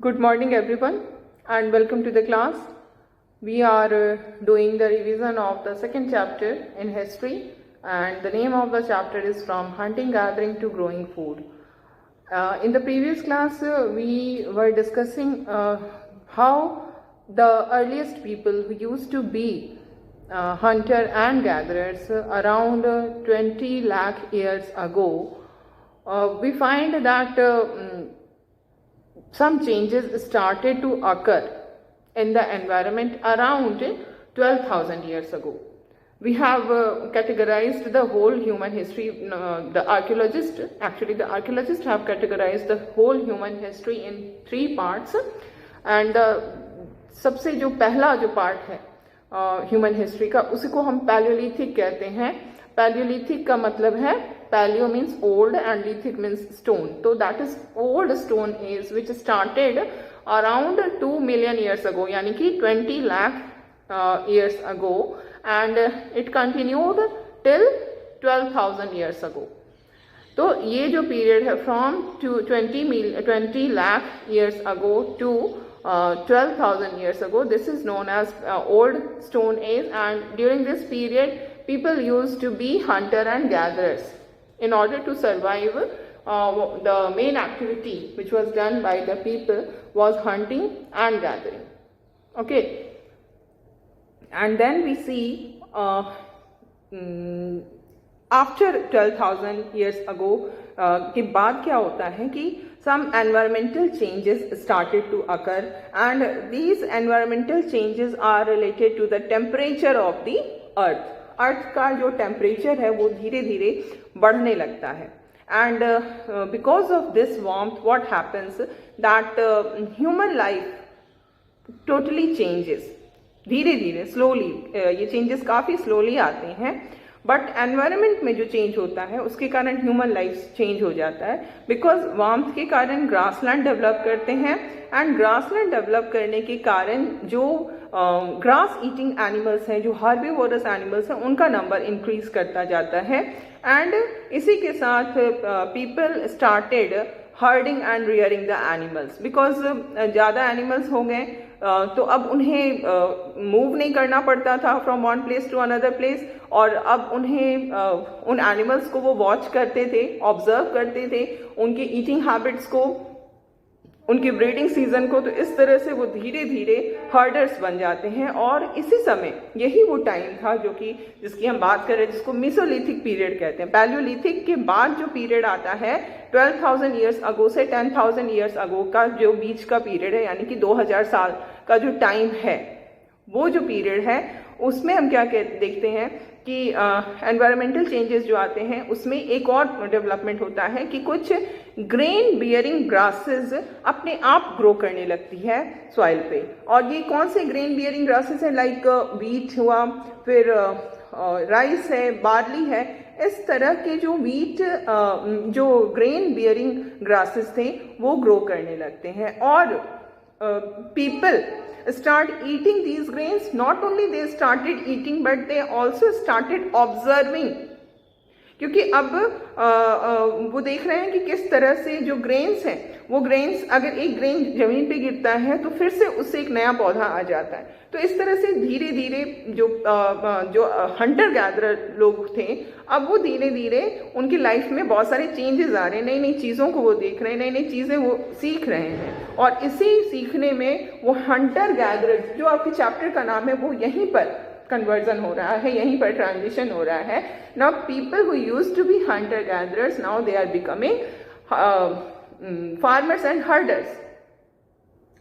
Good morning everyone and welcome to the class. We are doing the revision of the second chapter in history, and the name of the chapter is From Hunting Gathering to Growing Food. In the previous class we were discussing how the earliest people who used to be hunter and gatherers around 20 lakh years ago, we find that some changes started to occur in the environment around 12,000 years ago. We have categorized the whole human history. The archaeologists have categorized the whole human history in three parts, and सबसे जो पहला जो part है human history का, उसी को हम Palaeolithic कहते हैं. पैलियोलिथिक का मतलब है, palaeo means old and lithic means stone. तो that is old stone age which started around 2 million years ago, यानी कि 20 lakh years ago, and it continued till 12,000 years ago. तो ये जो पीरियड है from 20 lakh years ago to 12,000 years ago, this is known as old stone age, and during this period people used to be hunter and gatherers. In order to survive, the main activity which was done by the people was hunting and gathering. Okay. And then we see after 12,000 years ago के बाद क्या होता है कि some environmental changes started to occur, and these environmental changes are related to the temperature of the earth. अर्थ का जो temperature है वो धीरे धीरे बढ़ने लगता है, and because of this warmth what happens that human life totally changes. धीरे धीरे स्लोली ये चेंजेस काफ़ी स्लोली आते हैं, बट एनवायरनमेंट में जो चेंज होता है उसके कारण ह्यूमन लाइफ चेंज हो जाता है. बिकॉज वार्मथ के कारण ग्रासलैंड डेवलप करते हैं, एंड ग्रासलैंड डेवलप करने के कारण जो ग्रास ईटिंग एनिमल्स हैं, जो हार्बीवोरस एनिमल्स हैं, उनका नंबर इंक्रीज करता जाता है. एंड इसी के साथ people started herding and rearing the animals. Because ज़्यादा एनिमल्स हो गए तो अब उन्हें मूव नहीं करना पड़ता था from one place to another place, और अब उन्हें उन एनिमल्स को वो वॉच करते थे, ऑब्जर्व करते थे, उनके ईटिंग हैबिट्स को, उनके ब्रीडिंग सीजन को. तो इस तरह से वो धीरे धीरे हर्डर्स बन जाते हैं. और इसी समय यही वो टाइम था जो कि जिसकी हम बात कर रहे हैं, जिसको मेसोलिथिक पीरियड कहते हैं. पैलियोलिथिक के बाद जो पीरियड आता है 12,000 ईयर्स अगो से 10,000 ईयर्स अगो का जो बीच का पीरियड है, यानी कि 2000 साल का जो टाइम है, वो जो पीरियड है उसमें हम क्या देखते हैं कि एनवायरमेंटल चेंजेस जो आते हैं उसमें एक और डेवलपमेंट होता है कि कुछ ग्रेन बियरिंग ग्रासेस अपने आप ग्रो करने लगती है सॉइल पे. और ये कौन से ग्रेन बियरिंग ग्रासेस हैं? लाइक व्हीट हुआ, फिर राइस है, बार्ली है. इस तरह के जो व्हीट जो ग्रेन बियरिंग ग्रासेस थे वो ग्रो करने लगते हैं. और people start eating these grains. Not only they started eating, but they also started observing. क्योंकि अब वो देख रहे हैं कि किस तरह से जो ग्रेन्स हैं, वो ग्रेन्स अगर एक ग्रेन जमीन पे गिरता है तो फिर से उससे एक नया पौधा आ जाता है. तो इस तरह से धीरे धीरे जो हंटर गैदरर लोग थे, अब वो धीरे धीरे उनकी लाइफ में बहुत सारे चेंजेस आ रहे हैं, नई नई चीज़ों को वो देख रहे हैं, नई नई चीज़ें वो सीख रहे हैं. और इसी सीखने में वो हंटर गैदरर, जो आपके चैप्टर का नाम है, वो यहीं पर कन्वर्जन हो रहा है, यहीं पर ट्रांजिशन हो रहा है. Now people who used to be hunter gatherers, now they are becoming farmers and herders.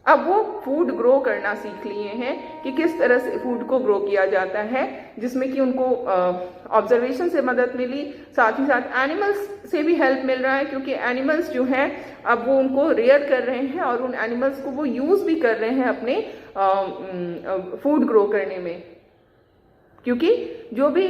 अब वो फूड ग्रो करना सीख लिए हैं कि किस तरह से फूड को ग्रो किया जाता है, जिसमें कि उनको ऑब्जर्वेशन से मदद मिली, साथ ही साथ एनिमल्स से भी हेल्प मिल रहा है, क्योंकि एनिमल्स जो हैं अब वो उनको रेयर कर रहे हैं और उन एनिमल्स को वो यूज़ भी कर रहे हैं अपने फूड ग्रो करने में. क्योंकि जो भी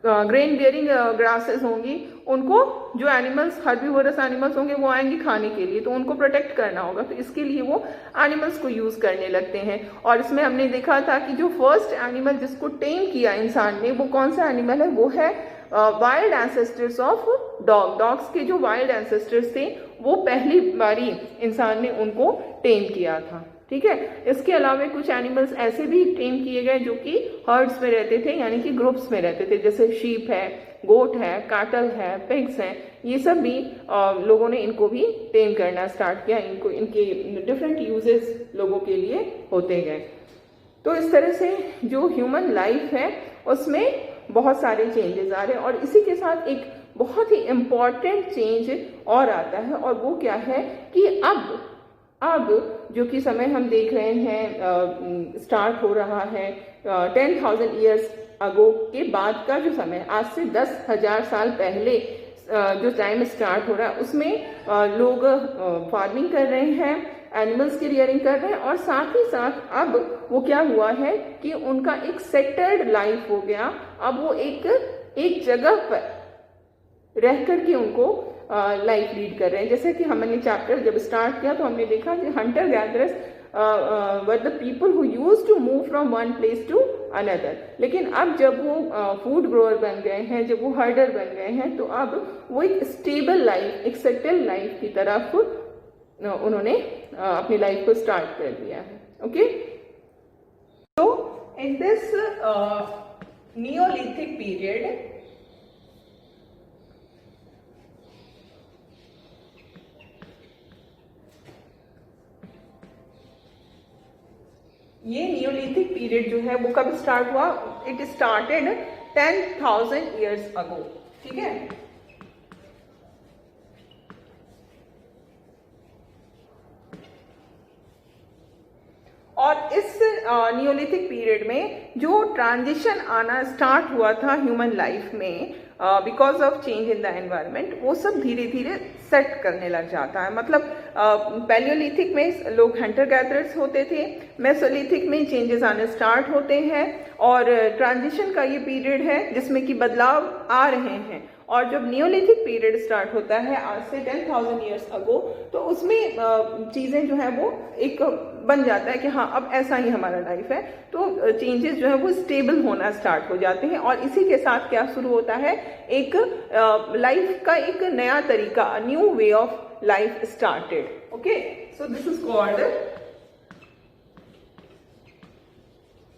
ग्रेन बियरिंग ग्रासेस होंगी, उनको जो एनिमल्स, हर्बीवोरस एनिमल्स होंगे, वो आएंगे खाने के लिए, तो उनको प्रोटेक्ट करना होगा. तो इसके लिए वो एनिमल्स को यूज़ करने लगते हैं. और इसमें हमने देखा था कि जो फर्स्ट एनिमल जिसको टेम किया इंसान ने, वो कौन सा एनिमल है? वो है wild ancestors of dog. Dogs के जो वाइल्ड एंसेस्टर्स थे वो पहली बारी इंसान ने उनको टेम किया था। ठीक है, इसके अलावा कुछ एनिमल्स ऐसे भी टेम किए गए जो कि हर्ड्स में रहते थे, यानी कि ग्रुप्स में रहते थे, जैसे शीप है, गोट है, कैटल है, पिग्स हैं, ये सब भी लोगों ने इनको भी टेम करना स्टार्ट किया। इनको इनके डिफरेंट यूजेस लोगों के लिए होते गए। तो इस तरह से जो ह्यूमन लाइफ है उसमें बहुत सारे चेंजेस आ रहे हैं, और इसी के साथ एक बहुत ही इम्पॉर्टेंट चेंज और आता है, और वो क्या है कि अब जो कि समय हम देख रहे हैं स्टार्ट हो रहा है 10,000 ईयर्स अगो के बाद का जो समय, आज से 10,000 साल पहले जो टाइम स्टार्ट हो रहा है, उसमें लोग फार्मिंग कर रहे हैं, एनिमल्स की रियरिंग कर रहे हैं, और साथ ही साथ अब वो क्या हुआ है कि उनका एक सेटल्ड लाइफ हो गया। अब वो एक जगह पर रह कर के उनको लाइफ लीड कर रहे हैं। जैसे कि हमने चैप्टर जब स्टार्ट किया तो हमने देखा कि hunter gatherers were the people who use to move from one place to another, लेकिन अब जब वो फूड ग्रोअर बन गए हैं, जब वो हर्डर बन गए हैं, तो अब वो एक स्टेबल लाइफ, एक सेटल लाइफ की तरफ उन्होंने अपनी लाइफ को स्टार्ट कर दिया है। ओके, तो इन दिस नियोलिथिक पीरियड ये नियोलिथिक पीरियड जो है वो कब स्टार्ट हुआ? It started 10,000 years ago. ठीक है, और इस नियोलिथिक पीरियड में जो ट्रांजिशन आना स्टार्ट हुआ था ह्यूमन लाइफ में because of change in the environment, वो सब धीरे धीरे सेट करने लग जाता है। मतलब पैलियोलिथिक में लोग हंटर गैदरर्स होते थे, मेसोलिथिक में चेंजेस आने स्टार्ट होते हैं, और ट्रांजिशन का ये पीरियड है जिसमें कि बदलाव आ रहे हैं। और जब नियोलिथिक पीरियड स्टार्ट होता है आज से 10,000 ईयर्स अगो, तो उसमें चीज़ें जो है वो एक बन जाता है कि हाँ अब ऐसा ही हमारा लाइफ है, तो चेंजेस जो है वो स्टेबल होना स्टार्ट हो जाते हैं। और इसी के साथ क्या शुरू होता है, एक लाइफ का एक नया तरीका, new way of life started. Okay, so this is called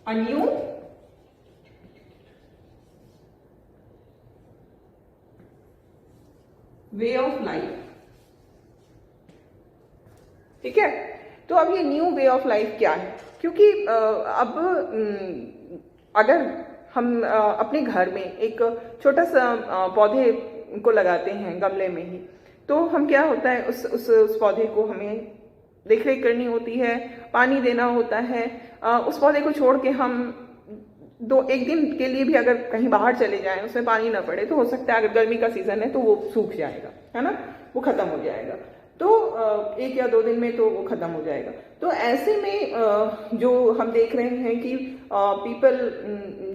a new way of life. ठीक है, तो अब ये न्यू वे ऑफ लाइफ क्या है? क्योंकि अब अगर हम अपने घर में एक छोटा सा पौधे को लगाते हैं गमले में ही, तो हम क्या होता है उस पौधे को हमें देख रेख करनी होती है, पानी देना होता है। उस पौधे को छोड़ के हम एक दिन के लिए भी अगर कहीं बाहर चले जाएं, उसमें पानी ना पड़े, तो हो सकता है अगर गर्मी का सीजन है तो वो सूख जाएगा, है ना, वो खत्म हो जाएगा। तो 1 या 2 दिन में तो वो खत्म हो जाएगा। तो ऐसे में जो हम देख रहे हैं कि पीपल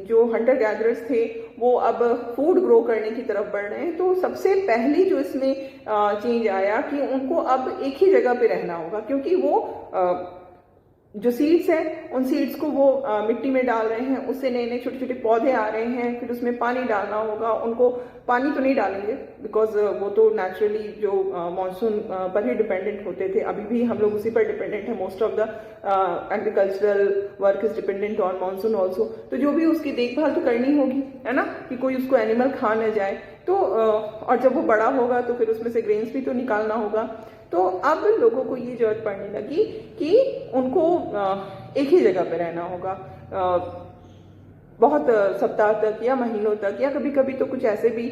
जो हंटर गैदरर्स थे वो अब फूड ग्रो करने की तरफ बढ़ रहे हैं। तो सबसे पहली जो इसमें चेंज आया कि उनको अब एक ही जगह पे रहना होगा, क्योंकि वो जो सीड्स हैं उन सीड्स को वो मिट्टी में डाल रहे हैं, उससे नए नए छोटे छोटे पौधे आ रहे हैं, फिर उसमें पानी डालना होगा। उनको पानी तो नहीं डालेंगे बिकॉज वो तो नेचुरली जो मानसून पर ही डिपेंडेंट होते थे, अभी भी हम लोग उसी पर डिपेंडेंट है। Most of the agricultural work is dependent on monsoon also. तो जो भी उसकी देखभाल तो करनी होगी, है ना, कि कोई उसको एनिमल खा न जाए। तो और जब वो बड़ा होगा तो फिर उसमें से ग्रेन्स भी तो निकालना होगा। तो अब लोगों को ये जरूरत पड़ने लगी कि उनको एक ही जगह पे रहना होगा बहुत सप्ताह तक या महीनों तक, या कभी कभी तो कुछ ऐसे भी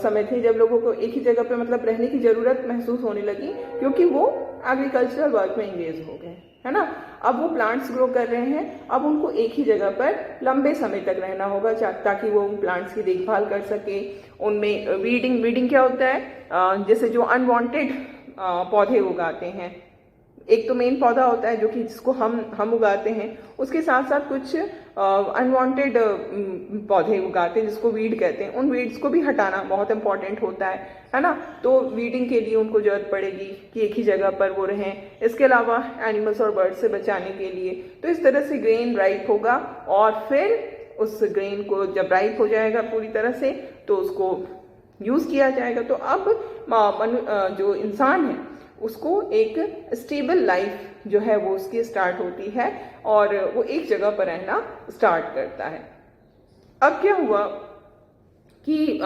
समय थे जब लोगों को एक ही जगह पे मतलब रहने की जरूरत महसूस होने लगी, क्योंकि वो एग्रीकल्चरल वर्क में एंगेज हो गए, है ना। अब वो प्लांट्स ग्रो कर रहे हैं, अब उनको एक ही जगह पर लंबे समय तक रहना होगा ताकि वो उन प्लांट्स की देखभाल कर सके। उनमें वीडिंग क्या होता है, जैसे जो अनवांटेड पौधे उगाते हैं, एक तो मेन पौधा होता है जो कि जिसको हम उगाते हैं, उसके साथ साथ कुछ अनवांटेड पौधे उगाते हैं जिसको वीड कहते हैं। उन वीड्स को भी हटाना बहुत इंपॉर्टेंट होता है ना। तो वीडिंग के लिए उनको जरूरत पड़ेगी कि एक ही जगह पर वो रहें। इसके अलावा एनिमल्स और बर्ड्स से बचाने के लिए, तो इस तरह से ग्रेन राइप होगा, और फिर उस ग्रेन को जब राइप हो जाएगा पूरी तरह से तो उसको यूज किया जाएगा। तो अब जो इंसान है उसको एक स्टेबल लाइफ जो है वो उसकी स्टार्ट होती है और वो एक जगह पर रहना स्टार्ट करता है। अब क्या हुआ कि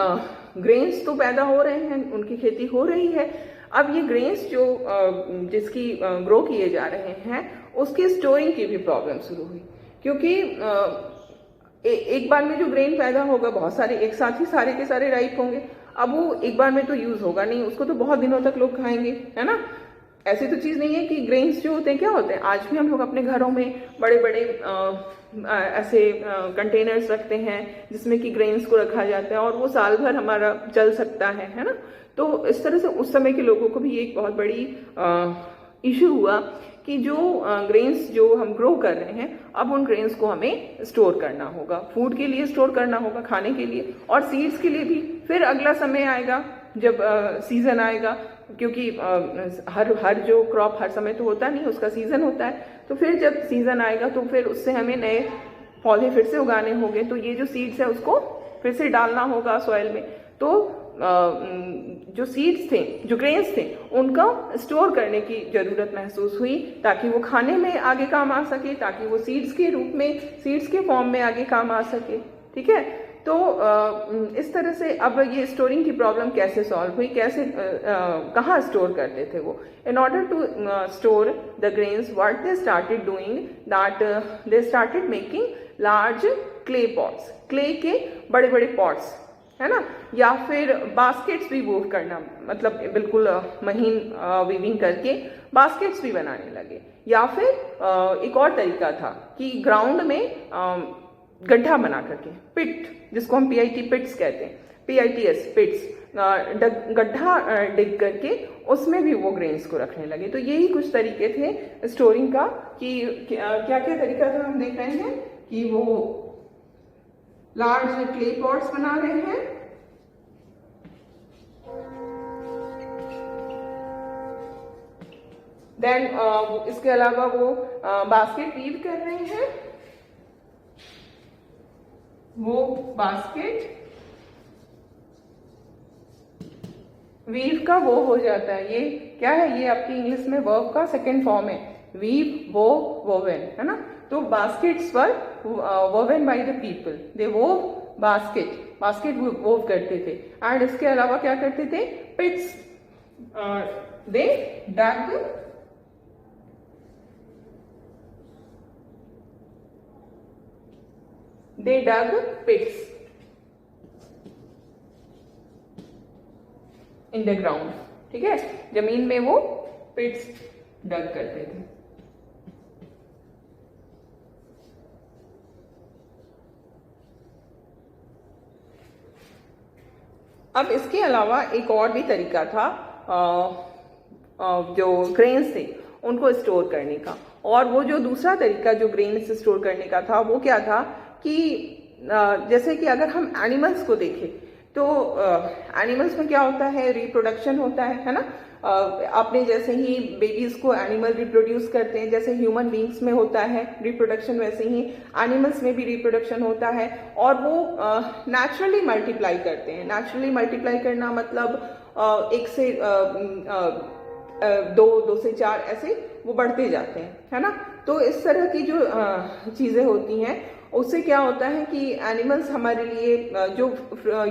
ग्रेन्स तो पैदा हो रहे हैं, उनकी खेती हो रही है। अब ये ग्रेन्स जो जिसकी ग्रो किए जा रहे हैं उसकी स्टोरिंग की भी प्रॉब्लम शुरू हुई, क्योंकि एक बार में जो ग्रेन पैदा होगा बहुत सारे एक साथ ही सारे के सारे राइप होंगे। अब वो एक बार में तो यूज होगा नहीं, उसको तो बहुत दिनों तक लोग खाएंगे, है ना। ऐसी तो चीज नहीं है कि ग्रेन्स जो होते हैं क्या होते हैं, आज भी हम लोग अपने घरों में बड़े बड़े ऐसे कंटेनर्स रखते हैं जिसमें कि ग्रेन्स को रखा जाता है और वो साल भर हमारा चल सकता है ना। तो इस तरह से उस समय के लोगों को भी एक बहुत बड़ी इशू हुआ कि जो ग्रेन्स जो हम ग्रो कर रहे हैं अब उन ग्रेन्स को हमें स्टोर करना होगा, फूड के लिए स्टोर करना होगा, खाने के लिए, और सीड्स के लिए भी। फिर अगला समय आएगा जब सीजन आएगा, क्योंकि हर जो क्रॉप हर समय तो होता नहीं, उसका सीजन होता है। तो फिर जब सीजन आएगा तो फिर उससे हमें नए पौधे फिर से उगाने होंगे, तो ये जो सीड्स है उसको फिर से डालना होगा सॉइल में। तो जो सीड्स थे, जो ग्रेन्स थे, उनका स्टोर करने की जरूरत महसूस हुई ताकि वो खाने में आगे काम आ सके, ताकि वो सीड्स के रूप में, सीड्स के फॉर्म में आगे काम आ सके। ठीक है, तो इस तरह से अब ये स्टोरिंग की प्रॉब्लम कैसे सॉल्व हुई, कैसे कहाँ स्टोर करते थे वो। In order to store the grains what they started doing that they started making large clay pots, clay के बड़े बड़े पॉट्स, है ना, या फिर बास्केट्स भी वूव करना, मतलब बिल्कुल महीन वीविंग करके बास्केट्स भी बनाने लगे। या फिर एक और तरीका था कि ग्राउंड में गड्ढा बना करके, पिट जिसको हम PIT पिट्स कहते हैं, PITS पिट्स, गड्ढा डिग करके उसमें भी वो ग्रेन्स को रखने लगे। तो यही कुछ तरीके थे स्टोरिंग का कि क्या क्या तरीका था। हम देख रहे हैं कि वो लार्ज क्ले पॉट्स बना रहे हैं, देन इसके अलावा वो बास्केट वीव कर रहे हैं। वो बास्केट वीव का वो हो जाता है, ये क्या है, ये आपकी इंग्लिश में वर्ब का सेकेंड फॉर्म है, वीव, वो, वोवेन, है ना। तो baskets were woven by the people, they वोव basket, basket वोव करते थे। एंड इसके अलावा क्या करते थे, पिट्स, दे डग पिट्स इन द ग्राउंड। ठीक है, जमीन में वो पिट्स डग करते थे। अब इसके अलावा एक और भी तरीका था जो ग्रेन्स थे उनको स्टोर करने का, और वो जो दूसरा तरीका जो ग्रेन्स स्टोर करने का था वो क्या था कि जैसे कि अगर हम एनिमल्स को देखें तो एनिमल्स में क्या होता है, रिप्रोडक्शन होता है ना। आपने जैसे ही बेबीज को एनिमल रिप्रोड्यूस करते हैं, जैसे ह्यूमन बींग्स में होता है रिप्रोडक्शन, वैसे ही एनिमल्स में भी रिप्रोडक्शन होता है, और वो नेचुरली मल्टीप्लाई करते हैं। नेचुरली मल्टीप्लाई करना मतलब एक से दो से चार ऐसे वो बढ़ते जाते हैं, है ना। तो इस तरह की जो चीजें होती हैं उससे क्या होता है कि एनिमल्स हमारे लिए जो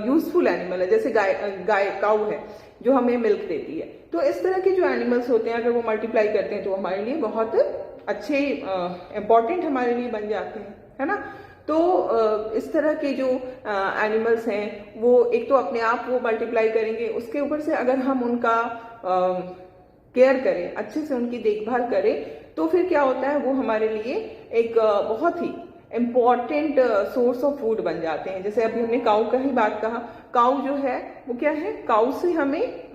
यूजफुल एनिमल है, जैसे गाय काऊ है जो हमें मिल्क देती है, तो इस तरह के जो एनिमल्स होते हैं अगर वो मल्टीप्लाई करते हैं तो हमारे लिए बहुत अच्छे इम्पॉर्टेंट हमारे लिए बन जाते हैं, है ना। तो इस तरह के जो एनिमल्स हैं वो एक तो अपने आप वो मल्टीप्लाई करेंगे, उसके ऊपर से अगर हम उनका केयर करें, अच्छे से उनकी देखभाल करें, तो फिर क्या होता है वो हमारे लिए एक बहुत ही इम्पॉर्टेंट सोर्स ऑफ फूड बन जाते हैं। जैसे अभी हमने काऊ का ही बात कहा, काऊ जो है वो क्या है, काऊ से हमें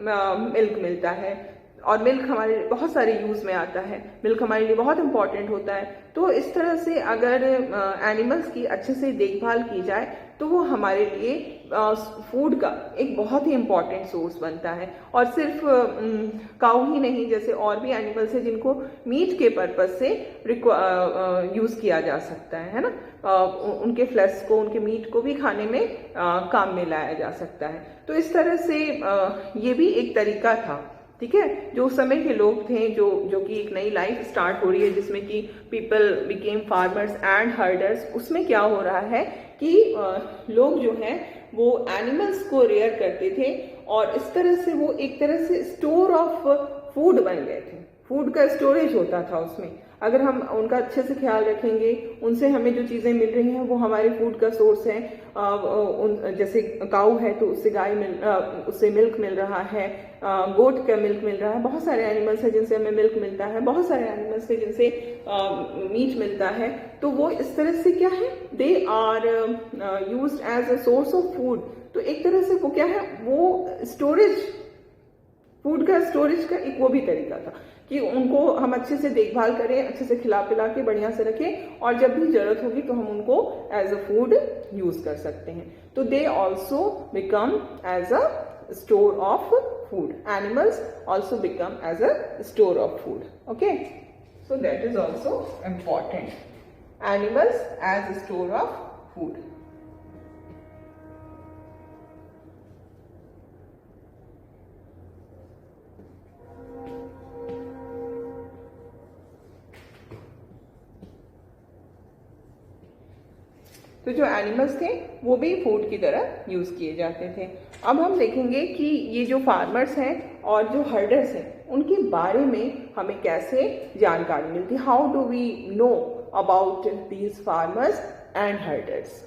मिल्क मिलता है, और मिल्क हमारे बहुत सारे यूज में आता है, मिल्क हमारे लिए बहुत इंपॉर्टेंट होता है। तो इस तरह से अगर एनिमल्स की अच्छे से देखभाल की जाए तो वो हमारे लिए फूड का एक बहुत ही इम्पॉर्टेंट सोर्स बनता है। और सिर्फ काऊ ही नहीं, जैसे और भी एनिमल्स है जिनको मीट के पर्पज से यूज़ किया जा सकता है ना, उनके फ्लैश को, उनके मीट को भी खाने में काम में लाया जा सकता है। तो इस तरह से ये भी एक तरीका था, ठीक है, जो उस समय के लोग थे, जो कि एक नई लाइफ स्टार्ट हो रही है जिसमें कि people became farmers and herders. उसमें क्या हो रहा है कि लोग जो हैं वो एनिमल्स को रेयर करते थे और इस तरह से वो एक तरह से स्टोर ऑफ फूड बन गए थे। फूड का स्टोरेज होता था उसमें। अगर हम उनका अच्छे से ख्याल रखेंगे, उनसे हमें जो चीज़ें मिल रही हैं वो हमारे फूड का सोर्स है। जैसे काऊ है तो उससे मिल्क मिल रहा है, गोट का मिल्क मिल रहा है, बहुत सारे एनिमल्स हैं जिनसे हमें मिल्क मिलता है, बहुत सारे एनिमल्स हैं जिनसे मीट मिलता है। तो वो इस तरह से क्या है, they are used as a source of food. तो एक तरह से वो क्या है, वो स्टोरेज, फूड का स्टोरेज का एक वो भी तरीका था कि उनको हम अच्छे से देखभाल करें, अच्छे से खिला पिला के बढ़िया से रखें, और जब भी जरूरत होगी तो हम उनको एज अ फूड यूज कर सकते हैं। तो they also become as a store of food. Animals also become as a store of food. Okay, so that is also important, animals as a store of food. तो जो animals थे वो भी food की तरह यूज किए जाते थे। अब हम देखेंगे कि ये जो फार्मर्स हैं और जो हर्डर्स हैं उनके बारे में हमें कैसे जानकारी मिलती है। How do we know about these farmers and herders.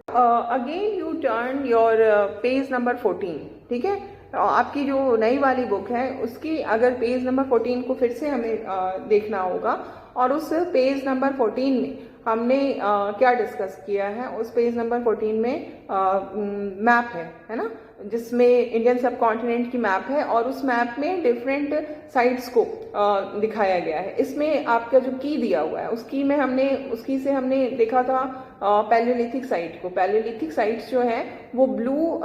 Again you turn your page number 14, ठीक है। आपकी जो नई वाली बुक है उसकी अगर पेज नंबर 14 को फिर से हमें देखना होगा, और उस पेज नंबर 14 में हमने क्या डिस्कस किया है। उस पेज नंबर 14 में मैप है ना, जिसमें इंडियन सब कॉन्टिनेंट की मैप है और उस मैप में डिफरेंट साइट्स को दिखाया गया है। इसमें आपका जो की दिया हुआ है उस की से हमने देखा था पैलियोलिथिक साइट को। पैलियोलिथिक साइट्स जो है वो ब्लू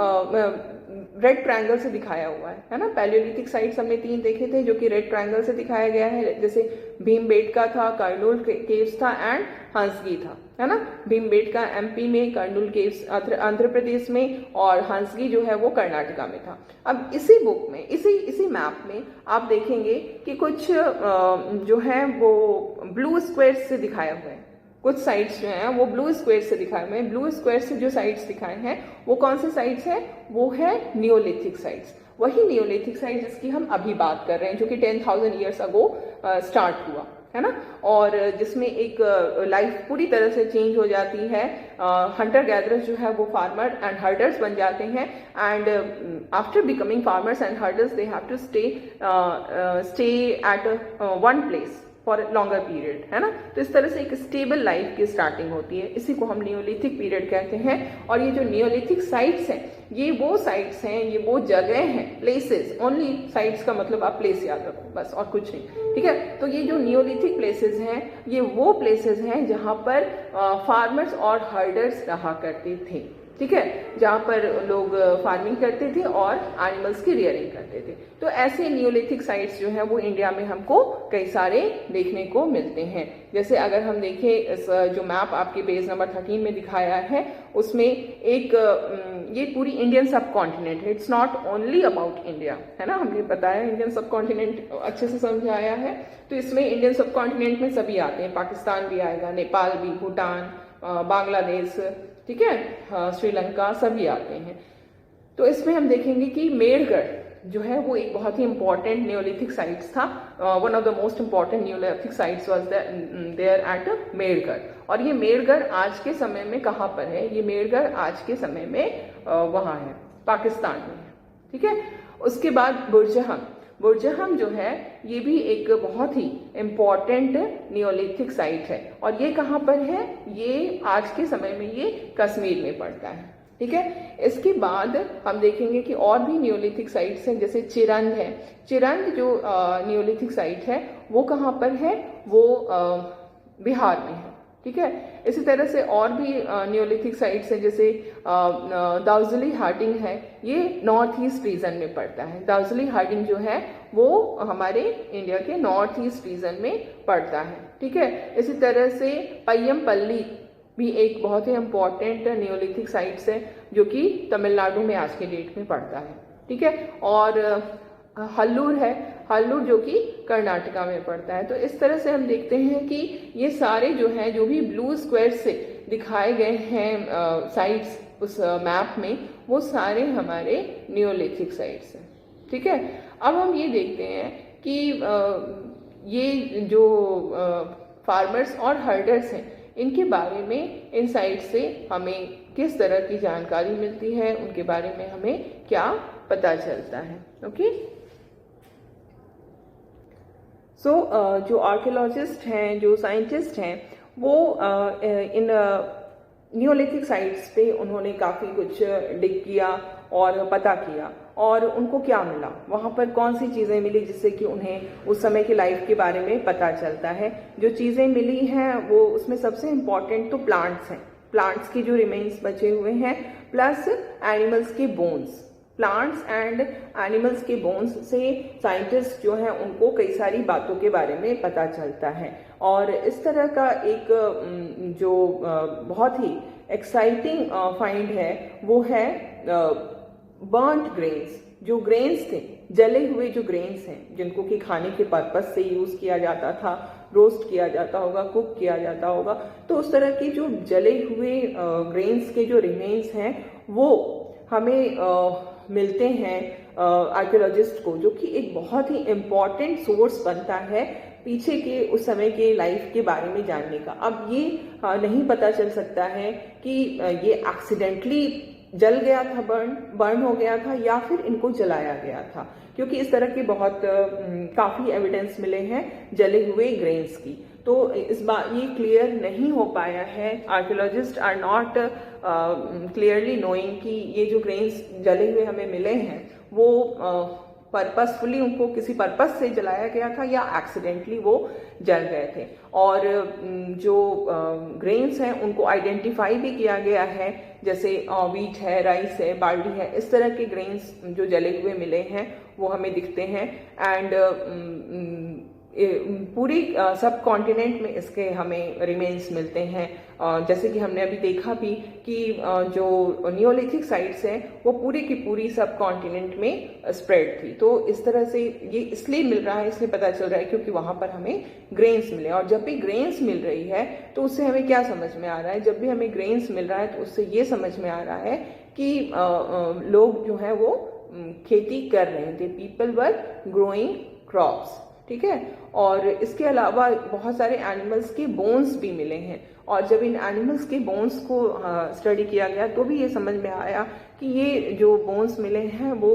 रेड ट्रायंगल से दिखाया हुआ है ना। पैलियोलिथिक साइट्स हमने 3 देखे थे जो कि रेड ट्रायंगल से दिखाया गया है, जैसे भीमबेटका था, कर्नूल केव्स था एंड हंसगी था, है ना। भीमबेटका एमपी में, कर्नूल केव्स आंध्र प्रदेश में और हंसगी जो है वो कर्नाटका में था। अब इसी बुक में, इसी मैप में आप देखेंगे कि कुछ जो है वो ब्लू स्क्वायर से दिखाया हुआ है। कुछ साइट्स जो हैं वो ब्लू स्क्वायर से दिखाए हुए हैं। ब्लू स्क्वायर से जो साइट्स दिखाए हैं वो कौन से साइट्स हैं, वो है नियोलिथिक साइट्स। वही नियोलिथिक साइट जिसकी हम अभी बात कर रहे हैं, जो कि 10,000 ईयर्स अगो स्टार्ट हुआ है ना, और जिसमें एक लाइफ पूरी तरह से चेंज हो जाती है। हंटर गैदरर्स जो है वो फार्मर एंड हर्डर्स बन जाते हैं, and after becoming farmers and herders they have to stay at one place for longer period, है ना। तो इस तरह से एक स्टेबल लाइफ की स्टार्टिंग होती है। इसी को हम नियोलिथिक पीरियड कहते हैं। और ये जो नियोलिथिक साइट्स हैं ये वो साइट्स हैं, ये वो जगह हैं, प्लेसेस। ओनली साइट्स का मतलब आप प्लेस याद रखो, बस, और कुछ नहीं, ठीक है। तो ये जो नियोलिथिक प्लेसेस हैं ये वो प्लेसेस हैं जहां पर फार्मर्स और हर्डर्स रहा करते थे, ठीक है, जहाँ पर लोग फार्मिंग करते थे और एनिमल्स की रियरिंग करते थे। तो ऐसे नियोलिथिक साइट्स जो हैं वो इंडिया में हमको कई सारे देखने को मिलते हैं। जैसे अगर हम देखें इस जो मैप आपके पेज नंबर 13 में दिखाया है उसमें एक ये पूरी इंडियन सब कॉन्टिनेंट है। It's not only about India, है ना। हमने बताया इंडियन सब कॉन्टिनेंट अच्छे से समझाया है। तो इसमें इंडियन सब कॉन्टिनेंट में सभी आते हैं, पाकिस्तान भी आएगा, नेपाल भी, भूटान, बांग्लादेश, ठीक है, श्रीलंका, सभी आते हैं। तो इसमें हम देखेंगे कि मेरगढ़ जो है वो एक बहुत ही इंपॉर्टेंट नियोलिथिक साइट्स था। One of the most important neolithic sites was there at Mehrgarh. और ये मेरगढ़ आज के समय में कहाँ पर है, ये मेरगढ़ आज के समय में वहाँ है, पाकिस्तान में है, ठीक है। उसके बाद बुर्जहम जो है ये भी एक बहुत ही इम्पॉर्टेंट नियोलिथिक साइट है। और ये कहाँ पर है, ये आज के समय में ये कश्मीर में पड़ता है, ठीक है। इसके बाद हम देखेंगे कि और भी नियोलिथिक साइट्स हैं, जैसे चिरंद है। चिरंद जो नियोलिथिक साइट है वो कहाँ पर है, वो बिहार में है, ठीक है। इसी तरह से और भी नियोलिथिक साइट्स हैं, जैसे दाउजली हार्डिंग है, ये नॉर्थ ईस्ट रीजन में पड़ता है। दाउजली हार्डिंग जो है वो हमारे इंडिया के नॉर्थ ईस्ट रीजन में पड़ता है, ठीक है। इसी तरह से पय्यमपल्ली भी एक बहुत ही इम्पॉर्टेंट नियोलिथिक साइट्स है जो कि तमिलनाडु में आज के डेट में पड़ता है, ठीक है। और हल्लूर है, हल्लूर जो कि कर्नाटका में पड़ता है। तो इस तरह से हम देखते हैं कि ये सारे जो हैं, जो भी ब्लू स्क्वायर से दिखाए गए हैं साइट्स उस मैप में, वो सारे हमारे नियोलिथिक साइट्स हैं, ठीक है। अब हम ये देखते हैं कि ये जो फार्मर्स और हर्डर्स हैं, इनके बारे में इन साइट्स से हमें किस तरह की जानकारी मिलती है, उनके बारे में हमें क्या पता चलता है। ओके, सो जो आर्कियोलॉजिस्ट हैं, जो साइंटिस्ट हैं, वो इन नियोलिथिक साइट्स पे उन्होंने काफ़ी कुछ डिग किया और पता किया, और उनको क्या मिला, वहाँ पर कौन सी चीज़ें मिली जिससे कि उन्हें उस समय की लाइफ के बारे में पता चलता है। जो चीज़ें मिली हैं वो उसमें सबसे इम्पॉर्टेंट तो प्लांट्स हैं, प्लांट्स के जो रिमेन्स बचे हुए हैं, प्लस एनिमल्स के बोन्स। प्लांट्स एंड एनिमल्स के बोन्स से साइंटिस्ट जो हैं उनको कई सारी बातों के बारे में पता चलता है। और इस तरह का एक जो बहुत ही एक्साइटिंग फाइंड है वो है बर्न्ट ग्रेन्स। जो ग्रेन्स थे, जले हुए जो ग्रेन्स हैं, जिनको कि खाने के पर्पज से यूज किया जाता था, रोस्ट किया जाता होगा, कुक किया जाता होगा, तो उस तरह के जो जले हुए ग्रेन्स के जो रिमेन्स हैं वो हमें मिलते हैं आर्कियोलॉजिस्ट को, जो कि एक बहुत ही इम्पॉर्टेंट सोर्स बनता है पीछे के उस समय के लाइफ के बारे में जानने का। अब ये नहीं पता चल सकता है कि ये एक्सीडेंटली जल गया था, बर्न हो गया था, या फिर इनको जलाया गया था, क्योंकि इस तरह के बहुत काफ़ी एविडेंस मिले हैं जले हुए ग्रेन्स की। तो इस बार ये क्लियर नहीं हो पाया है, archaeologist are not clearly knowing कि ये जो ग्रेन्स जले हुए हमें मिले हैं वो पर्पसफुली उनको किसी पर्पस से जलाया गया था या एक्सीडेंटली वो जल गए थे। और जो ग्रेन्स हैं उनको आइडेंटिफाई भी किया गया है, जैसे वीट है, राइस है, बार्ली है, इस तरह के ग्रेन्स जो जले हुए मिले हैं वो हमें दिखते हैं। एंड पूरी सब कॉन्टिनेंट में इसके हमें रिमेन्स मिलते हैं। जैसे कि हमने अभी देखा भी कि जो नियोलिथिक साइट्स हैं वो पूरी की पूरी सब कॉन्टिनेंट में स्प्रेड थी। तो इस तरह से ये इसलिए मिल रहा है, इसलिए पता चल रहा है क्योंकि वहाँ पर हमें ग्रेन्स मिले। और जब भी ग्रेन्स मिल रही है तो उससे हमें क्या समझ में आ रहा है, जब भी हमें ग्रेन्स मिल रहा है तो उससे ये समझ में आ रहा है कि लोग जो हैं वो खेती कर रहे थे, पीपल वर ग्रोइंग क्रॉप्स, ठीक है। और इसके अलावा बहुत सारे एनिमल्स के बोन्स भी मिले हैं, और जब इन एनिमल्स के बोन्स को स्टडी किया गया तो भी ये समझ में आया कि ये जो बोन्स मिले हैं वो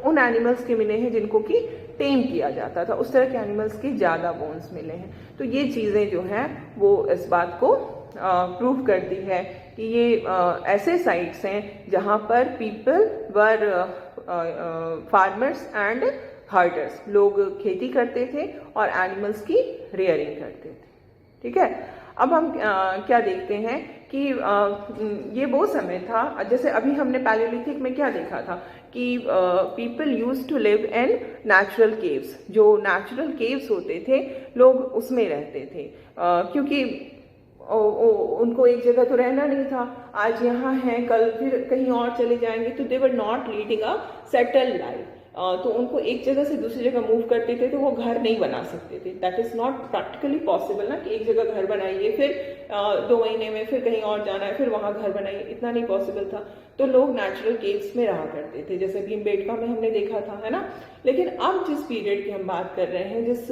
उन एनिमल्स के मिले हैं जिनको कि टेम किया जाता था, उस तरह के एनिमल्स के ज़्यादा बोन्स मिले हैं। तो ये चीज़ें जो हैं वो इस बात को प्रूव करती है कि ये ऐसे साइट्स हैं जहाँ पर people were farmers and herders, लोग खेती करते थे और एनिमल्स की रियरिंग करते थे, ठीक है। अब हम क्या देखते हैं कि ये वो समय था, जैसे अभी हमने पैलियोलिथिक में क्या देखा था कि people use to live in natural caves. जो नेचुरल केव्स होते थे लोग उसमें रहते थे, क्योंकि उनको एक जगह तो रहना नहीं था, आज यहाँ हैं कल फिर कहीं और चले जाएंगे, तो they were not leading a settled life. तो उनको एक जगह से दूसरी जगह मूव करते थे तो वो घर नहीं बना सकते थे, that is not practically possible ना, कि एक जगह घर बनाइए फिर 2 महीने में फिर कहीं और जाना है फिर वहाँ घर बनाइए, इतना नहीं पॉसिबल था। तो लोग नेचुरल केव्स में रहा करते थे, जैसे भीमबेटका में हमने देखा था, है ना। लेकिन अब जिस पीरियड की हम बात कर रहे हैं, जिस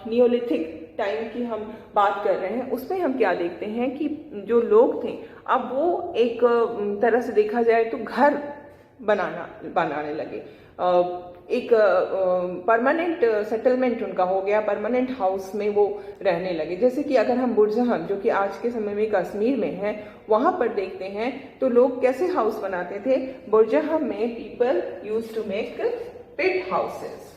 नियोलिथिक टाइम की हम बात कर रहे हैं, उसमें हम क्या देखते हैं कि जो लोग थे अब वो एक तरह से देखा जाए तो घर बनाने लगे, एक परमानेंट सेटलमेंट उनका हो गया, परमानेंट हाउस में वो रहने लगे। जैसे कि अगर हम बुरजहम, जो कि आज के समय में कश्मीर में है, वहाँ पर देखते हैं तो लोग कैसे हाउस बनाते थे। बुरजहम में people use to make pit houses,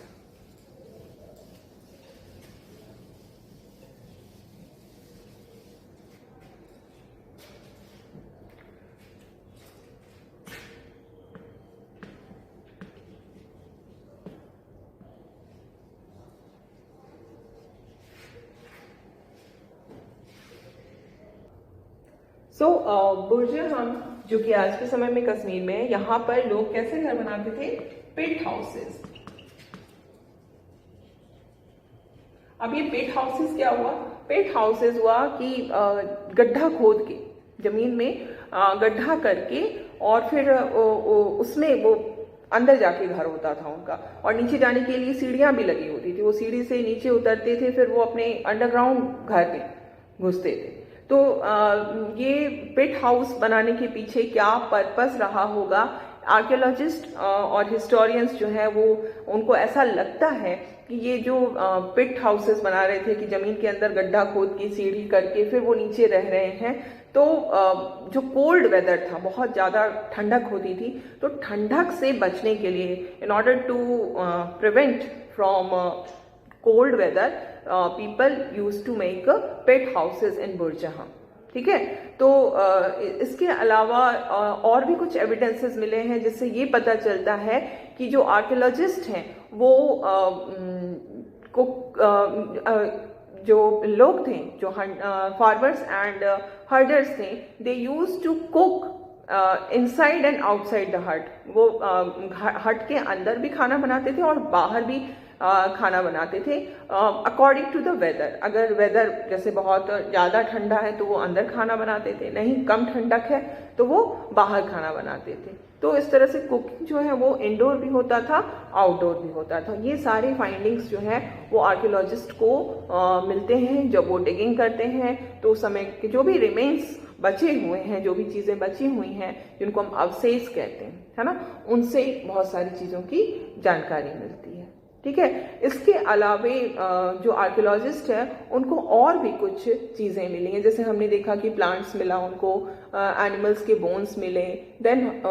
so Burzahom जो कि आज के समय में कश्मीर में है, यहाँ पर लोग कैसे घर बनाते थे? पिट हाउसेस। अब ये पिट हाउसेस क्या हुआ? पिट हाउसेस हुआ कि गड्ढा खोद के जमीन में गड्ढा करके और फिर उसमें वो अंदर जाके घर होता था उनका, और नीचे जाने के लिए सीढ़ियां भी लगी होती थी। वो सीढ़ी से नीचे उतरते थे, फिर वो अपने अंडरग्राउंड घर में घुसते थे। तो ये पिट हाउस बनाने के पीछे क्या पर्पस रहा होगा? आर्कियोलॉजिस्ट और हिस्टोरियंस जो है वो उनको ऐसा लगता है कि ये जो पिट हाउसेस बना रहे थे कि जमीन के अंदर गड्ढा खोद के सीढ़ी करके फिर वो नीचे रह रहे हैं, तो जो कोल्ड वेदर था, बहुत ज़्यादा ठंडक होती थी, तो ठंडक से बचने के लिए, in order to prevent from cold weather, people use to make pit houses in Burzahom. ठीक है, तो इसके अलावा और भी कुछ एविडेंसेस मिले हैं जिससे ये पता चलता है कि जो आर्कियोलॉजिस्ट हैं वो जो लोग थे, जो फार्मर्स एंड हर्डर्स थे, they use to cook inside and outside the hut. वो हट के अंदर भी खाना बनाते थे और बाहर भी खाना बनाते थे अकॉर्डिंग टू द वेदर। अगर वेदर जैसे बहुत ज़्यादा ठंडा है तो वो अंदर खाना बनाते थे, नहीं कम ठंडक है तो वो बाहर खाना बनाते थे। तो इस तरह से कुकिंग जो है वो इंडोर भी होता था, आउटडोर भी होता था। ये सारे फाइंडिंग्स जो है वो आर्कियोलॉजिस्ट को मिलते हैं जब वो डिगिंग करते हैं। तो उस समय के जो भी रिमेन्स बचे हुए हैं, जो भी चीज़ें बची हुई हैं जिनको हम अवशेष कहते हैं, है ना, उनसे बहुत सारी चीज़ों की जानकारी मिलती है। ठीक है, इसके अलावे जो आर्कियोलॉजिस्ट है उनको और भी कुछ चीज़ें मिली हैं। जैसे हमने देखा कि प्लांट्स मिला उनको, एनिमल्स के बोन्स मिले, देन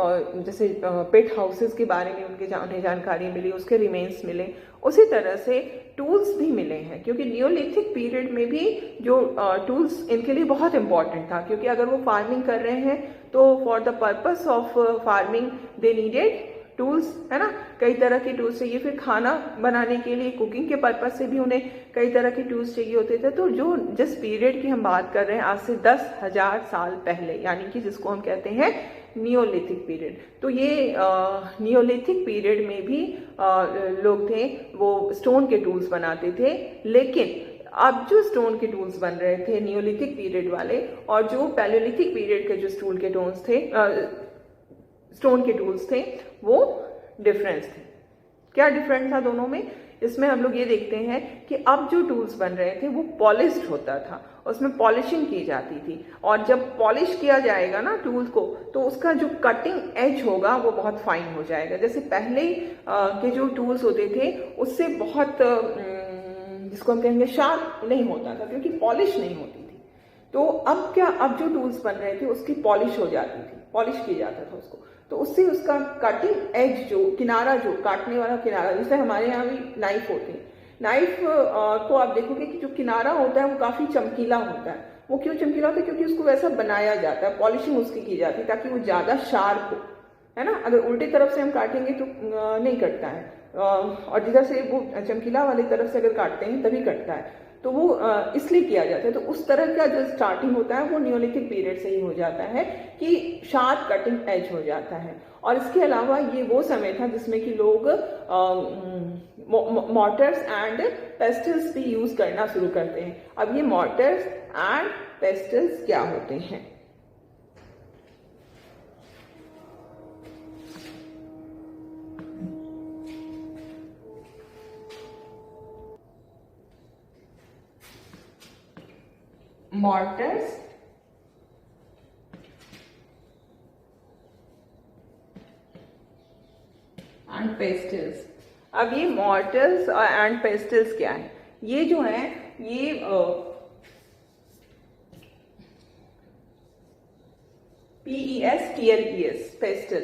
जैसे पेट हाउसेस के बारे में उन्हें जानकारी मिली, उसके रिमेन्स मिले। उसी तरह से टूल्स भी मिले हैं, क्योंकि नियोलिथिक पीरियड में भी जो टूल्स इनके लिए बहुत इंपॉर्टेंट था, क्योंकि अगर वो फार्मिंग कर रहे हैं तो for the purpose of farming they needed tools, है ना, कई तरह के टूल्स चाहिए। फिर खाना बनाने के लिए, कुकिंग के पर्पज से भी उन्हें कई तरह के टूल्स चाहिए होते थे। तो जो जिस पीरियड की हम बात कर रहे हैं आज से 10,000 साल पहले, यानी कि जिसको हम कहते हैं नियोलिथिक पीरियड, तो ये नियोलिथिक पीरियड में भी लोग थे वो स्टोन के टूल्स बनाते थे। लेकिन अब जो स्टोन के टूल्स बन रहे थे नियोलिथिक पीरियड वाले और जो पैलियोलिथिक पीरियड के जो स्टोन के टूल्स थे वो डिफरेंस थे। क्या डिफरेंस था दोनों में? इसमें हम लोग ये देखते हैं कि अब जो टूल्स बन रहे थे वो पॉलिश्ड होता था, उसमें पॉलिशिंग की जाती थी, और जब पॉलिश किया जाएगा ना टूल्स को तो उसका जो कटिंग एज होगा वो बहुत फाइन हो जाएगा। जैसे पहले के जो टूल्स होते थे उससे बहुत जिसको हम कहेंगे शार्प नहीं होता था, क्योंकि पॉलिश नहीं होती थी। तो अब क्या, अब जो टूल्स बन रहे थे उसकी पॉलिश हो जाती थी, पॉलिश किया जाता था उसको, तो उससे उसका कटिंग एज, जो किनारा, जो काटने वाला किनारा, जैसे हमारे यहाँ भी नाइफ होते हैं, नाइफ को आप देखोगे कि जो किनारा होता है वो काफी चमकीला होता है। वो क्यों चमकीला होता है? क्योंकि उसको वैसा बनाया जाता है, पॉलिशिंग उसकी की जाती है ताकि वो ज्यादा शार्प हो, है ना। अगर उल्टी तरफ से हम काटेंगे तो नहीं कटता है, और जिधर से वो चमकीला वाली तरफ से अगर काटते हैं तभी कटता है। तो वो इसलिए किया जाता है। तो उस तरह का जो स्टार्टिंग होता है वो नियोलिथिक पीरियड से ही हो जाता है कि शार्प कटिंग एज हो जाता है। और इसके अलावा ये वो समय था जिसमें कि लोग मॉर्टर्स एंड पेस्टल्स भी यूज करना शुरू करते हैं। अब ये मॉर्टर्स एंड पेस्टल्स क्या होते हैं? mortars and pastels. अब ये mortars एंड पेस्टल्स क्या है? ये जो है ये PESTLES पेस्टल,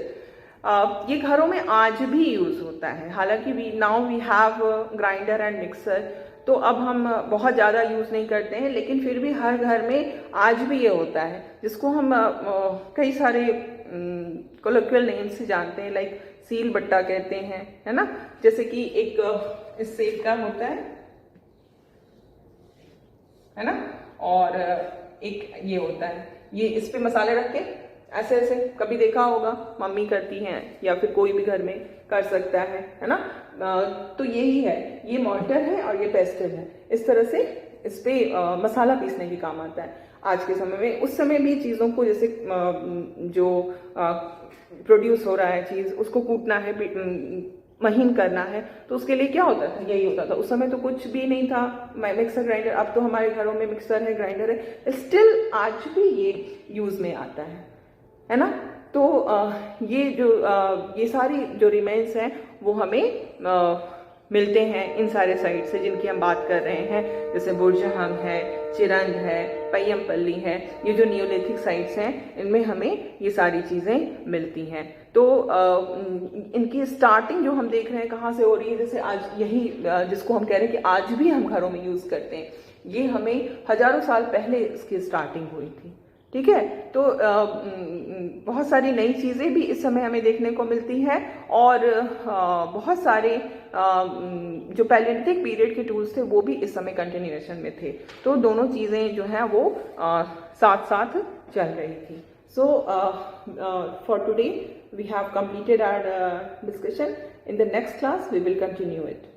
ये घरों में आज भी यूज होता है। हालांकि now we have grinder and mixer, तो अब हम बहुत ज़्यादा यूज़ नहीं करते हैं, लेकिन फिर भी हर घर में आज भी ये होता है, जिसको हम कई सारे कोलोक्वियल नेम से जानते हैं, लाइक सील बट्टा कहते हैं, है ना। जैसे कि एक इस शेप का होता है ना, और एक ये होता है, ये इस पे मसाले रख के ऐसे ऐसे कभी देखा होगा, मम्मी करती हैं या फिर कोई भी घर में कर सकता है ना। तो यही है, ये मॉर्टर है और ये पेस्टल है। इस तरह से इस पे मसाला पीसने के काम आता है आज के समय में। उस समय भी चीज़ों को जैसे जो प्रोड्यूस हो रहा है चीज़, उसको कूटना है, महीन करना है, तो उसके लिए क्या होता था, यही होता था। उस समय तो कुछ भी नहीं था, मिक्सर ग्राइंडर। अब तो हमारे घरों में मिक्सर है, ग्राइंडर है, स्टिल आज भी ये यूज में आता है ना। तो ये सारी जो रिमेन्स हैं वो हमें मिलते हैं इन सारे साइट से जिनकी हम बात कर रहे हैं, जैसे बुरजहंग है, चिरंग है, पय्यमपल्ली है। ये जो नियोलिथिक साइट्स हैं इनमें हमें ये सारी चीज़ें मिलती हैं। तो इनकी स्टार्टिंग जो हम देख रहे हैं कहाँ से हो रही है, जैसे आज यही जिसको हम कह रहे हैं कि आज भी हम घरों में यूज़ करते हैं, ये हमें हजारों साल पहले इसकी स्टार्टिंग हुई थी। ठीक है, तो बहुत सारी नई चीज़ें भी इस समय हमें देखने को मिलती हैं और बहुत सारे जो पैलेलिथिक पीरियड के टूल्स थे वो भी इस समय कंटिन्यूएशन में थे। तो दोनों चीज़ें जो हैं वो साथ साथ चल रही थी। So for today we have completed our discussion. In the next class we will continue it.